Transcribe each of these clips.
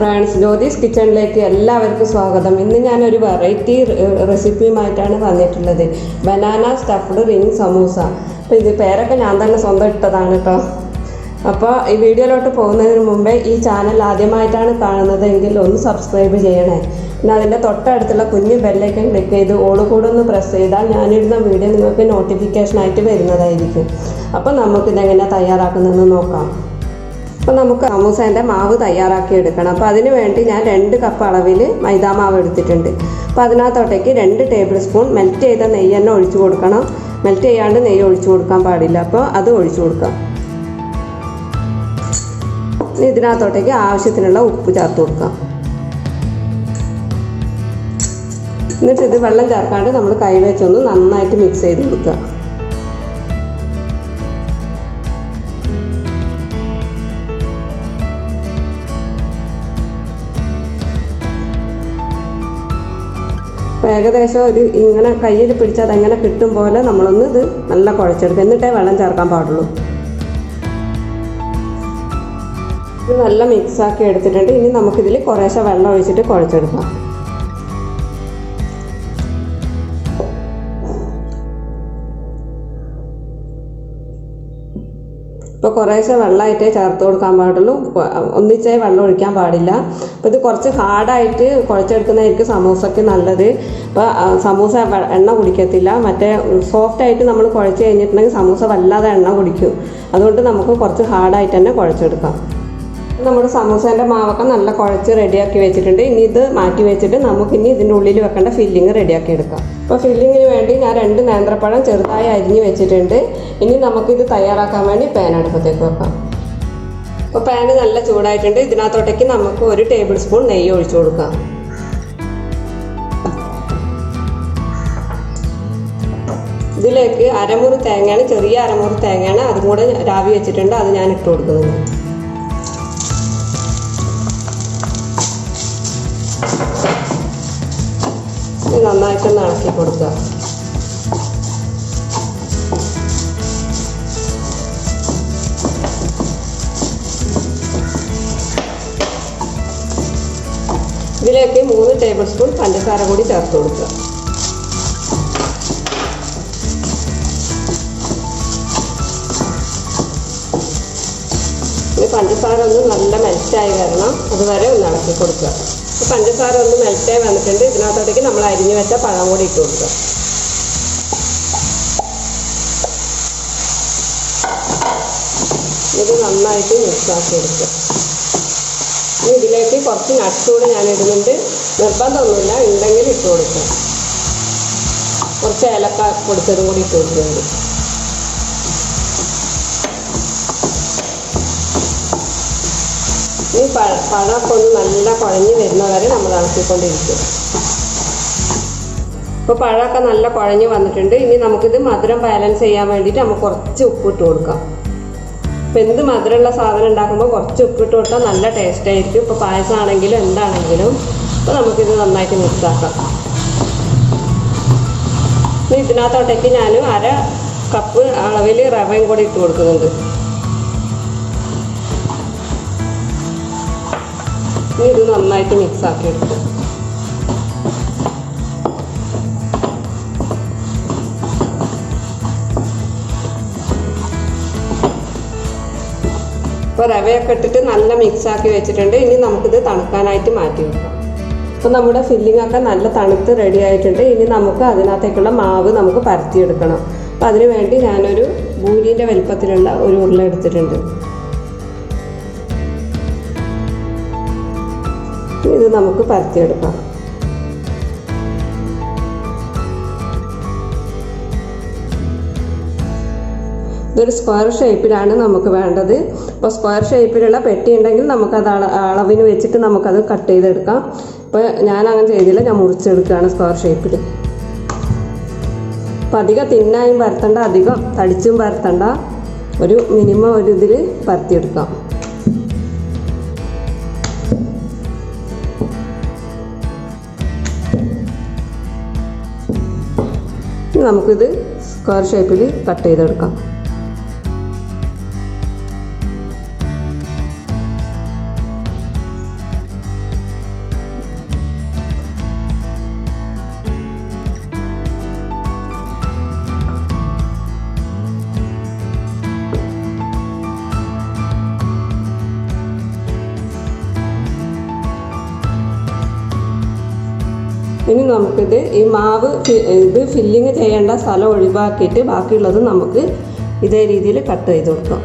Friends, Jyothis കിച്ചണിലേക്ക് എല്ലാവർക്കും സ്വാഗതം. ഇന്ന് ഞാനൊരു വെറൈറ്റി റെസിപ്പിയുമായിട്ടാണ് വന്നിട്ടുള്ളത്. Banana stuffed ring samosa. അപ്പോൾ ഇത് പേരൊക്കെ ഞാൻ തന്നെ സ്വന്തം ഇട്ടതാണ് കേട്ടോ. അപ്പോൾ ഈ വീഡിയോയിലോട്ട് പോകുന്നതിന് മുമ്പേ ഈ ചാനൽ ആദ്യമായിട്ടാണ് കാണുന്നതെങ്കിൽ ഒന്ന് സബ്സ്ക്രൈബ് ചെയ്യണേ. പിന്നെ അതിൻ്റെ തൊട്ടടുത്തുള്ള കുഞ്ഞു ബെല്ലൈക്കൺ ക്ലിക്ക് ചെയ്ത് ഓൾ കൂടെ ഒന്ന് പ്രസ് ചെയ്താൽ ഞാനിടുന്ന വീഡിയോ നിങ്ങൾക്ക് നോട്ടിഫിക്കേഷനായിട്ട് വരുന്നതായിരിക്കും. അപ്പോൾ നമുക്കിതെങ്ങനെ തയ്യാറാക്കുന്നതെന്ന് നോക്കാം. അപ്പോൾ നമുക്ക് സമൂസേൻ്റെ മാവ് തയ്യാറാക്കി എടുക്കണം. അപ്പോൾ അതിന് വേണ്ടി ഞാൻ 2 കപ്പ് അളവിൽ മൈദാമാവ് എടുത്തിട്ടുണ്ട്. അപ്പോൾ അതിനകത്തോട്ടേക്ക് 2 ടേബിൾ സ്പൂൺ മെൽറ്റ് ചെയ്ത നെയ്യ് തന്നെ ഒഴിച്ചു കൊടുക്കണം. മെൽറ്റ് ചെയ്യാണ്ട് നെയ്യ് ഒഴിച്ചു കൊടുക്കാൻ പാടില്ല. അപ്പോൾ അത് ഒഴിച്ചു കൊടുക്കാം. ഇതിനകത്തോട്ടേക്ക് ആവശ്യത്തിനുള്ള ഉപ്പ് ചേർത്ത് കൊടുക്കാം. എന്നിട്ട് ഇത് വെള്ളം ചേർക്കാണ്ട് നമ്മൾ കൈവച്ചൊന്ന് നന്നായിട്ട് മിക്സ് ചെയ്ത് കൊടുക്കുക. ഏകദേശം ഒരു ഇങ്ങനെ കയ്യിൽ പിടിച്ചാൽ അതെങ്ങനെ കിട്ടും പോലെ നമ്മളൊന്ന് ഇത് നല്ല കുഴച്ചെടുക്കുക. എന്നിട്ടേ വെള്ളം ചേർക്കാൻ പാടുള്ളൂ. ഇത് നല്ല മിക്സാക്കി എടുത്തിട്ടുണ്ട്. ഇനി നമുക്കിതിൽ കുറേശ്ശെ വെള്ളം ഒഴിച്ചിട്ട് കുഴച്ചെടുക്കാം. ഇപ്പോൾ കുറേശ്ശെ വെള്ളമായിട്ടേ ചേർത്ത് കൊടുക്കാൻ പാടുള്ളൂ. ഒന്നിച്ചേ വെള്ളം ഒഴിക്കാൻ പാടില്ല. അപ്പോൾ ഇത് കുറച്ച് ഹാർഡായിട്ട് കുഴച്ചെടുക്കുന്നതായിരിക്കും സമൂസയ്ക്ക് നല്ലത്. അപ്പോൾ സമൂസ എണ്ണ കുടിക്കത്തില്ല. മറ്റേ സോഫ്റ്റായിട്ട് നമ്മൾ കുഴച്ച് കഴിഞ്ഞിട്ടുണ്ടെങ്കിൽ സമൂസ വല്ലാതെ എണ്ണ കുടിക്കും. അതുകൊണ്ട് നമുക്ക് കുറച്ച് ഹാർഡായിട്ട് തന്നെ കുഴച്ചെടുക്കാം. നമ്മുടെ സമൂസേൻ്റെ മാവൊക്കെ നല്ല കുഴച്ച് റെഡിയാക്കി വെച്ചിട്ടുണ്ട്. ഇനി ഇത് മാറ്റി വെച്ചിട്ട് നമുക്കിനി ഇതിൻ്റെ ഉള്ളിൽ വെക്കേണ്ട ഫില്ലിങ് റെഡിയാക്കി എടുക്കാം. അപ്പോൾ ഫില്ലിങ്ങിന് വേണ്ടി ഞാൻ 2 നേന്ത്രപ്പഴം ചെറുതായി അരിഞ്ഞ് വെച്ചിട്ടുണ്ട്. ഇനി നമുക്കിത് തയ്യാറാക്കാൻ വേണ്ടി പാൻ അടുപ്പത്തേക്ക് വെക്കാം. അപ്പോൾ പാന് നല്ല ചൂടായിട്ടുണ്ട്. ഇതിനകത്തോട്ടേക്ക് നമുക്ക് 1 ടേബിൾ സ്പൂൺ നെയ്യ് ഒഴിച്ചു കൊടുക്കാം. ഇതിലേക്ക് അരമുറി തേങ്ങയാണ്, ചെറിയ അരമുറി തേങ്ങയാണ്. അതും കൂടെ രാവി വെച്ചിട്ടുണ്ട്. അത് ഞാൻ ഇട്ട് കൊടുക്കുന്നുണ്ട്. നന്നായിട്ടൊന്ന് ഇളക്കി കൊടുക്കുക. ഇതിലേക്ക് 3 ടേബിൾ സ്പൂൺ പഞ്ചസാര കൂടി ചേർത്ത് കൊടുക്കുക. ഇനി പഞ്ചസാര ഒന്ന് നല്ല മെൽറ്റായി വരണം. അതുവരെ ഒന്ന് ഇളക്കി കൊടുക്കുക. പഞ്ചസാര ഒന്ന് മെൽറ്റായി വന്നിട്ടുണ്ട്. ഇതിനകത്തോട്ടേക്ക് നമ്മൾ അരിഞ്ഞു വെച്ച പഴം കൂടി ഇട്ട് കൊടുക്കുക. ഇത് നന്നായിട്ട് മിക്സാക്കി എടുക്കുക. ഇനി ഇതിലേക്ക് കുറച്ച് നട്ട്സ് കൂടെ ഞാൻ ഇടുന്നുണ്ട്. നിർബന്ധമൊന്നുമില്ല, ഉണ്ടെങ്കിൽ ഇട്ട് കൊടുക്കുക. കുറച്ച് ഏലക്ക പൊടിച്ചതും കൂടി ഇട്ട് കൊടുക്കുന്നുണ്ട്. ഈ പഴമൊക്കെ ഒന്ന് നല്ല കുഴഞ്ഞ് വരുന്നവരെ നമ്മൾ ഇളക്കിക്കൊണ്ടിരിക്കും. ഇപ്പോൾ പഴമൊക്കെ നല്ല കുഴഞ്ഞ് വന്നിട്ടുണ്ട്. ഇനി നമുക്കിത് മധുരം ബാലൻസ് ചെയ്യാൻ വേണ്ടിയിട്ട് നമുക്ക് കുറച്ച് ഉപ്പിട്ട് കൊടുക്കാം. ഇപ്പോൾ എന്ത് മധുരമുള്ള സാധനം ഉണ്ടാക്കുമ്പോൾ കുറച്ച് ഉപ്പിട്ട് കൊടുത്താൽ നല്ല ടേസ്റ്റ് ആയിരിക്കും. ഇപ്പോൾ പായസമാണെങ്കിലും എന്താണെങ്കിലും. അപ്പോൾ നമുക്കിത് നന്നായിട്ട് മിക്സാക്കാം. ഇനി ഇതിനകത്തോട്ടേക്ക് ഞാൻ 1/2 കപ്പ് അളവിൽ റവയും കൂടി ഇട്ട് കൊടുക്കുന്നുണ്ട്. ഇത് നന്നായിട്ട് മിക്സാക്കി എടുക്കും. ഇപ്പോൾ റവയൊക്കെ ഇട്ടിട്ട് നല്ല മിക്സാക്കി വെച്ചിട്ടുണ്ട്. ഇനി നമുക്കിത് തണുക്കാനായിട്ട് മാറ്റി വെക്കാം. അപ്പോൾ നമ്മുടെ ഫില്ലിംഗ് ഒക്കെ നല്ല തണുത്ത് റെഡി ആയിട്ടുണ്ട്. ഇനി നമുക്ക് അതിനകത്തേക്കുള്ള മാവ് നമുക്ക് പരത്തിയെടുക്കണം. അപ്പോൾ അതിന് വേണ്ടി ഞാനൊരു പൂരീൻ്റെ വലിപ്പത്തിലുള്ള ഒരു ഉരുള എടുത്തിട്ടുണ്ട്. ഇത് നമുക്ക് പരത്തിയെടുക്കാം. ഇതൊരു സ്ക്വയർ ഷേപ്പിലാണ് നമുക്ക് വേണ്ടത്. അപ്പോൾ സ്ക്വയർ ഷേപ്പിലുള്ള പെട്ടി ഉണ്ടെങ്കിൽ നമുക്കത് അളവിന് വെച്ചിട്ട് നമുക്കത് കട്ട് ചെയ്തെടുക്കാം. ഇപ്പോൾ ഞാൻ അങ്ങനെ ചെയ്തില്ല, ഞാൻ മുറിച്ചെടുക്കുകയാണ് സ്ക്വയർ ഷേപ്പിൽ. അപ്പോൾ അധികം തിന്നായും പരത്തണ്ട, അധികം തടിച്ചും പരത്തണ്ട. ഒരു മിനിമം ഒരു ഇതിൽ പരത്തിയെടുക്കാം. നമുക്കിത് സ്ക്വയർ ഷേപ്പിൽ കട്ട് ചെയ്തെടുക്കാം. ഇനി നമുക്കിത് ഈ മാവ് ഇത് ഫില്ലിങ് ചെയ്യേണ്ട സ്ഥലം ഒഴിവാക്കിയിട്ട് ബാക്കിയുള്ളത് നമുക്ക് ഇതേ രീതിയിൽ കട്ട് ചെയ്ത് കൊടുക്കാം.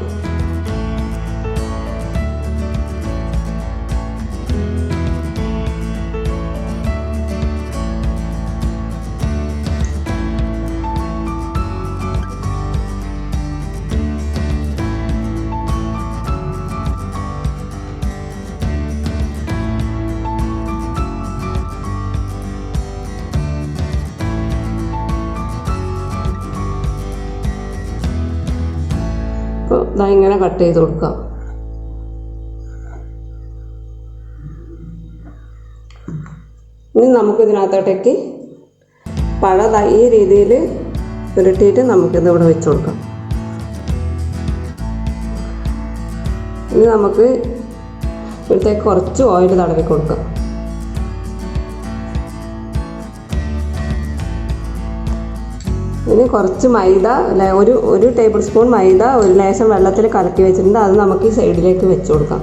അപ്പോൾ ഇങ്ങനെ കട്ട് ചെയ്ത് കൊടുക്കാം. ഇനി നമുക്ക് ഇതിനകത്തോട്ടേക്ക് പഴം ഈ രീതിയിൽ ഉരുട്ടിയിട്ട് നമുക്കിത് ഇവിടെ വെച്ച് കൊടുക്കാം. ഇനി നമുക്ക് ഇവിടത്തേക്ക് കുറച്ച് ഓയിൽ തടവി കൊടുക്കാം. ഇനി കുറച്ച് മൈദ ഒരു ടേബിൾ സ്പൂൺ മൈദ ഒരു ലേശം വെള്ളത്തിൽ കലക്കി വെച്ചിട്ടുണ്ട്. അത് നമുക്ക് ഈ സൈഡിലേക്ക് വെച്ച് കൊടുക്കാം.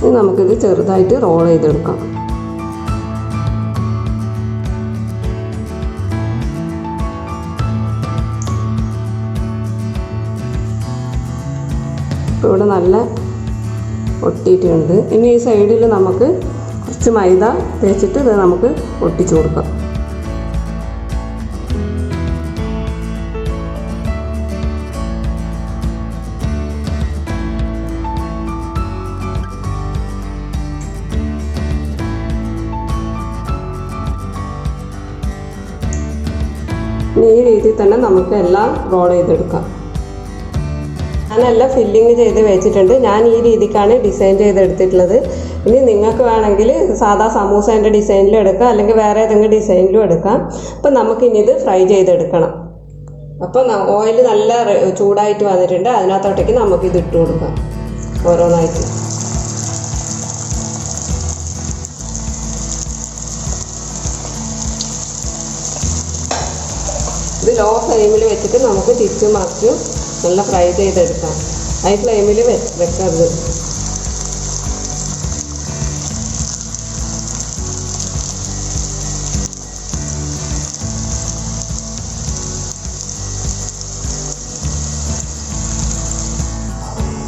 ഇനി നമുക്കിത് ചെറുതായിട്ട് റോൾ ചെയ്തെടുക്കാം. ഇപ്പോൾ ഇവിടെ നല്ല ഒട്ടിയിട്ടുണ്ട്. ഇനി ഈ സൈഡിൽ നമുക്ക് കുറച്ച് മൈദ തേച്ചിട്ട് ഇത് നമുക്ക് ഒട്ടിച്ചു കൊടുക്കാം. ഈ രീതിയിൽ തന്നെ നമുക്ക് എല്ലാം റോൾ ചെയ്തെടുക്കാം. ഞാനെല്ലാം ഫില്ലിങ് ചെയ്ത് വെച്ചിട്ടുണ്ട്. ഞാൻ ഈ രീതിക്കാണ് ഡിസൈൻ ചെയ്തെടുത്തിട്ടുള്ളത്. ഇനി നിങ്ങൾക്ക് വേണമെങ്കിൽ സാധാ സമൂസേൻ്റെ ഡിസൈനിലും എടുക്കാം, അല്ലെങ്കിൽ വേറെ ഏതെങ്കിലും ഡിസൈനിലും എടുക്കാം. അപ്പം നമുക്കിനി ഇത് ഫ്രൈ ചെയ്തെടുക്കണം. അപ്പം ഓയിൽ നല്ല ചൂടായിട്ട് വന്നിട്ടുണ്ട്. അതിനകത്തോട്ടേക്ക് നമുക്കിത് ഇട്ട് കൊടുക്കാം ഓരോന്നായിട്ട്. ഇത് ലോ ഫ്ലെയിമിൽ വെച്ചിട്ട് നമുക്ക് തിരിച്ചും മറിച്ചും നല്ല ഫ്രൈ ചെയ്തെടുക്കാം. ഹൈ ഫ്ലെയിമിൽ വെക്കരുത്.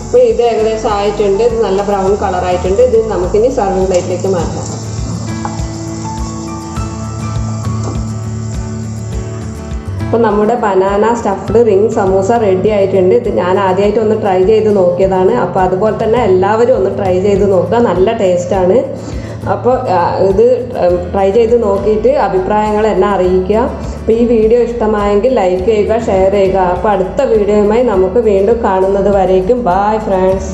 ഇപ്പോൾ ഇത് ഏകദേശം ആയിട്ടുണ്ട്. ഇത് നല്ല ബ്രൗൺ കളറായിട്ടുണ്ട്. ഇത് നമുക്കിനി സർവിംഗ് പ്ലേറ്റിലേക്ക് മാറ്റാം. അപ്പോൾ നമ്മുടെ banana stuffed ring samosa ready ആയിട്ടുണ്ട്. ഇത് ഞാൻ ആദ്യമായിട്ട് ഒന്ന് ട്രൈ ചെയ്ത് നോക്കിയതാണ്. അപ്പോൾ അതുപോലെ തന്നെ എല്ലാവരും ഒന്ന് ട്രൈ ചെയ്ത് നോക്കുക. നല്ല ടേസ്റ്റാണ്. അപ്പോൾ ഇത് ട്രൈ ചെയ്ത് നോക്കിയിട്ട് അഭിപ്രായങ്ങൾ എന്നെ അറിയിക്കുക. അപ്പോൾ ഈ വീഡിയോ ഇഷ്ടമായെങ്കിൽ ലൈക്ക് ചെയ്യുക, ഷെയർ ചെയ്യുക. അപ്പോൾ അടുത്ത വീഡിയോയുമായി നമുക്ക് വീണ്ടും കാണുന്നത് വരേക്കും. Bye friends.